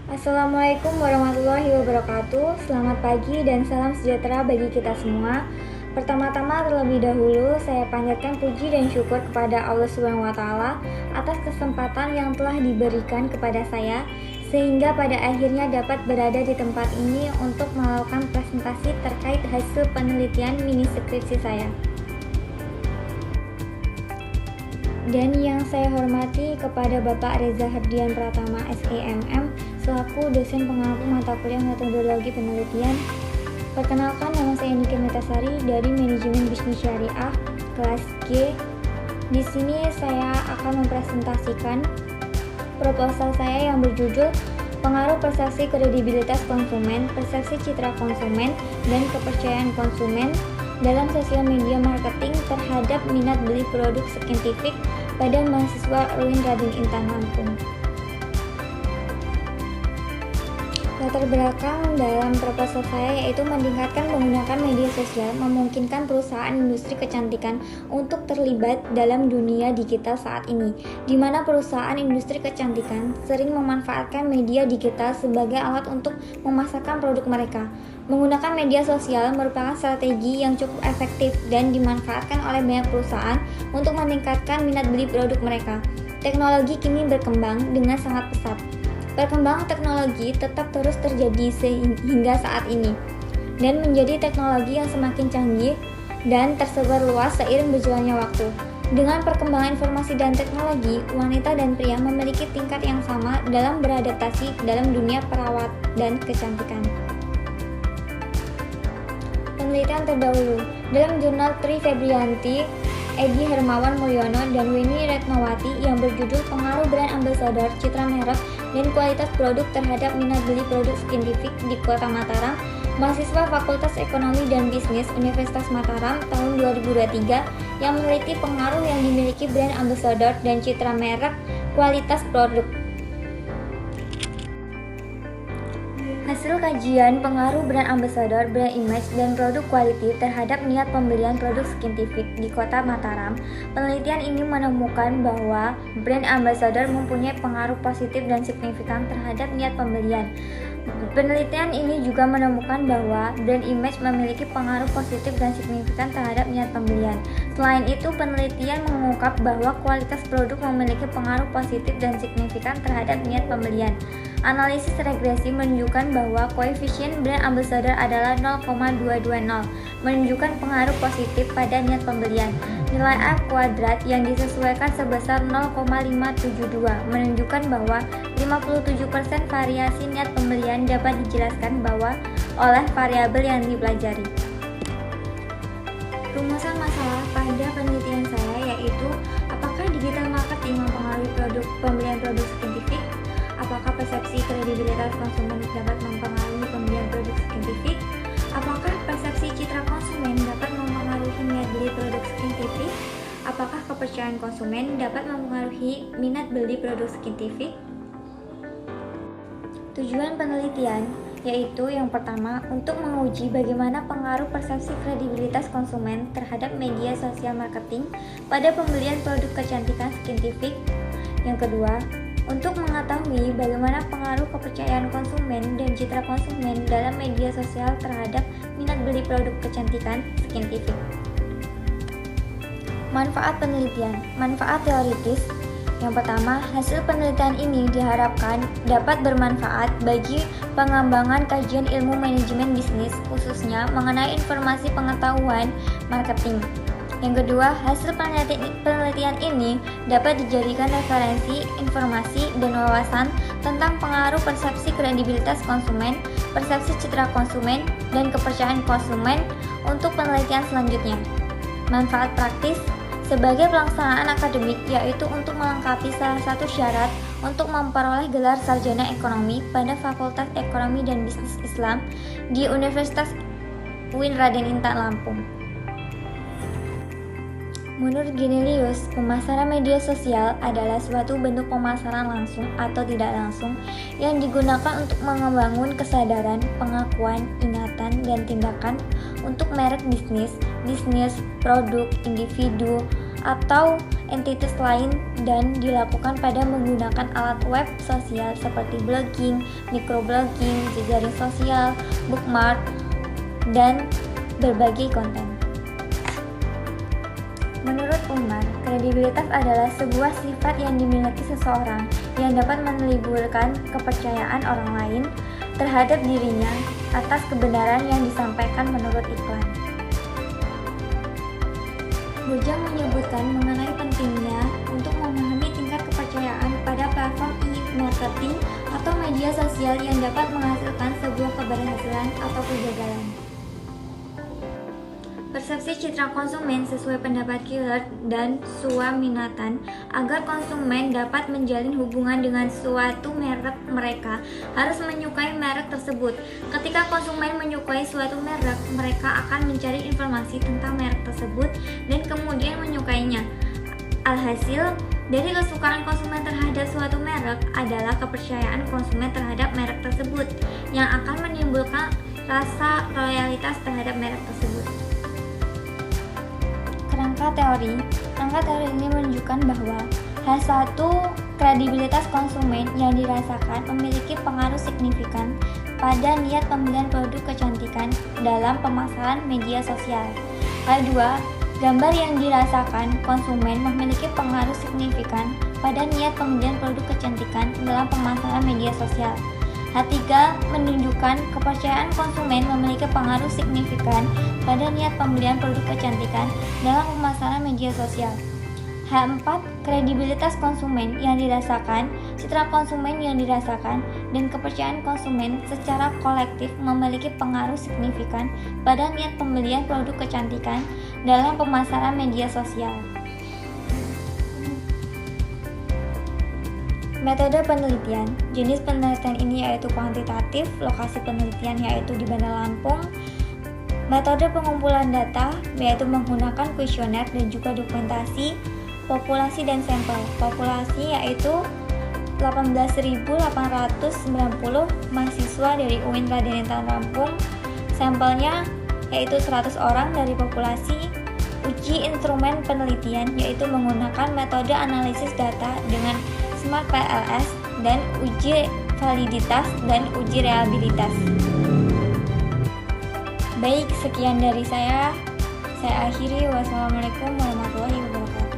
Assalamualaikum warahmatullahi wabarakatuh. Selamat pagi dan salam sejahtera bagi kita semua. Pertama-tama terlebih dahulu saya panjatkan puji dan syukur kepada Allah Subhanahu wa taala atas kesempatan yang telah diberikan kepada saya sehingga pada akhirnya dapat berada di tempat ini untuk melakukan presentasi terkait hasil penelitian mini skripsi saya. Dan yang saya hormati kepada Bapak Reza Hardian Pratama SEMM selaku dosen pengampu mata kuliah metodologi penelitian. Perkenalkan, nama saya Nike Metasari dari Manajemen Bisnis Syariah kelas G. Di sini saya akan mempresentasikan proposal saya yang berjudul Pengaruh Persepsi Kredibilitas Konsumen, Persepsi Citra Konsumen, dan Kepercayaan Konsumen dalam sosial media marketing terhadap minat beli produk saintifik pada mahasiswa UIN Raden Intan Lampung. Latar belakang dalam proposal saya yaitu meningkatkan menggunakan media sosial memungkinkan perusahaan industri kecantikan untuk terlibat dalam dunia digital saat ini, di mana perusahaan industri kecantikan sering memanfaatkan media digital sebagai alat untuk memasarkan produk mereka. Menggunakan media sosial merupakan strategi yang cukup efektif dan dimanfaatkan oleh banyak perusahaan untuk meningkatkan minat beli produk mereka. Teknologi kini berkembang dengan sangat pesat. Perkembangan teknologi tetap terus terjadi hingga saat ini dan menjadi teknologi yang semakin canggih dan tersebar luas seiring berjalannya waktu. Dengan perkembangan informasi dan teknologi, wanita dan pria memiliki tingkat yang sama dalam beradaptasi dalam dunia perawat dan kecantikan. Penelitian terdahulu dalam jurnal Tri Febrianti, Edi Hermawan Mulyono, dan Weni Retnowati yang berjudul Pengaruh Brand Ambassador, Citra Merek, dan Kualitas Produk terhadap Minat Beli Produk Saintifik di Kota Mataram, mahasiswa Fakultas Ekonomi dan Bisnis Universitas Mataram tahun 2023 yang meneliti pengaruh yang dimiliki brand ambassador dan citra merek kualitas produk. Hasil kajian pengaruh brand ambassador, brand image, dan produk quality terhadap niat pembelian produk saintifik di Kota Mataram, penelitian ini menemukan bahwa brand ambassador mempunyai pengaruh positif dan signifikan terhadap niat pembelian. Penelitian ini juga menemukan bahwa brand image memiliki pengaruh positif dan signifikan terhadap niat pembelian. Selain itu, penelitian mengungkap bahwa kualitas produk memiliki pengaruh positif dan signifikan terhadap niat pembelian. Analisis regresi menunjukkan bahwa koefisien brand ambassador adalah 0,220, menunjukkan pengaruh positif pada niat pembelian. Nilai A kuadrat yang disesuaikan sebesar 0,572 menunjukkan bahwa 57% variasi niat pembelian dapat dijelaskan bahwa oleh variabel yang dipelajari. Rumusan masalah pada penelitian saya yaitu apakah digital marketing mempengaruhi pembelian produk saintifik? Apakah persepsi kredibilitas konsumen dapat mempengaruhi pembelian produk saintifik? Apakah persepsi citra konsumen dapat mempengaruhi minat beli produk saintifik? Apakah kepercayaan konsumen dapat mempengaruhi minat beli produk saintifik? Tujuan penelitian yaitu yang pertama untuk menguji bagaimana pengaruh persepsi kredibilitas konsumen terhadap media sosial marketing pada pembelian produk kecantikan saintifik. Yang kedua, untuk mengetahui bagaimana pengaruh kepercayaan konsumen dan citra konsumen dalam media sosial terhadap minat beli produk kecantikan saintifik. Manfaat penelitian. Manfaat teoritis. Yang pertama, hasil penelitian ini diharapkan dapat bermanfaat bagi pengembangan kajian ilmu manajemen bisnis, khususnya mengenai informasi pengetahuan marketing. Yang kedua, hasil penelitian ini dapat dijadikan referensi, informasi, dan wawasan tentang pengaruh persepsi kredibilitas konsumen, persepsi citra konsumen, dan kepercayaan konsumen untuk penelitian selanjutnya. Manfaat praktis. Sebagai pelaksanaan akademik, yaitu untuk melengkapi salah satu syarat untuk memperoleh gelar sarjana ekonomi pada Fakultas Ekonomi dan Bisnis Islam di Universitas UIN Raden Intan Lampung. Menurut Genelius, pemasaran media sosial adalah suatu bentuk pemasaran langsung atau tidak langsung yang digunakan untuk membangun kesadaran, pengakuan, ingatan, dan tindakan untuk merek bisnis, produk, individu, atau entitas lain dan dilakukan pada menggunakan alat web sosial seperti blogging, microblogging, jejaring sosial, bookmark, dan berbagai konten. Menurut Umar, kredibilitas adalah sebuah sifat yang dimiliki seseorang yang dapat menimbulkan kepercayaan orang lain terhadap dirinya atas kebenaran yang disampaikan menurut iklan. Bujang menyebutkan mengenai pentingnya untuk memahami tingkat kepercayaan pada platform e-marketing atau media sosial yang dapat menghasilkan sebuah keberhasilan atau kegagalan. Persepsi citra konsumen sesuai pendapat Killer dan Swaminathan agar konsumen dapat menjalin hubungan dengan suatu merek, mereka harus menyukai merek tersebut. Ketika konsumen menyukai suatu merek, mereka akan mencari informasi tentang merek tersebut dan kemudian menyukainya. Alhasil, dari kesukaan konsumen terhadap suatu merek adalah kepercayaan konsumen terhadap merek tersebut yang akan menimbulkan rasa loyalitas terhadap merek tersebut. Kerangka teori ini menunjukkan bahwa H1 kredibilitas konsumen yang dirasakan memiliki pengaruh signifikan pada niat pembelian produk kecantikan dalam pemasaran media sosial. H2 gambar yang dirasakan konsumen memiliki pengaruh signifikan pada niat pembelian produk kecantikan dalam pemasaran media sosial. H3 menunjukkan kepercayaan konsumen memiliki pengaruh signifikan pada niat pembelian produk kecantikan dalam pemasaran media sosial. H4 kredibilitas konsumen yang dirasakan, citra konsumen yang dirasakan, dan kepercayaan konsumen secara kolektif memiliki pengaruh signifikan pada niat pembelian produk kecantikan dalam pemasaran media sosial. Metode penelitian. Jenis penelitian ini yaitu kuantitatif, lokasi penelitian yaitu di Bandar Lampung. Metode pengumpulan data yaitu menggunakan kuesioner dan juga dokumentasi. Populasi dan sampel. Populasi yaitu 18.890 mahasiswa dari UIN Raden Intan Lampung. Sampelnya yaitu 100 orang dari populasi. Uji instrumen penelitian yaitu menggunakan metode analisis data dengan Smart PLS dan uji validitas dan uji reliabilitas. Baik, sekian dari saya. Saya akhiri. Wassalamualaikum warahmatullahi wabarakatuh.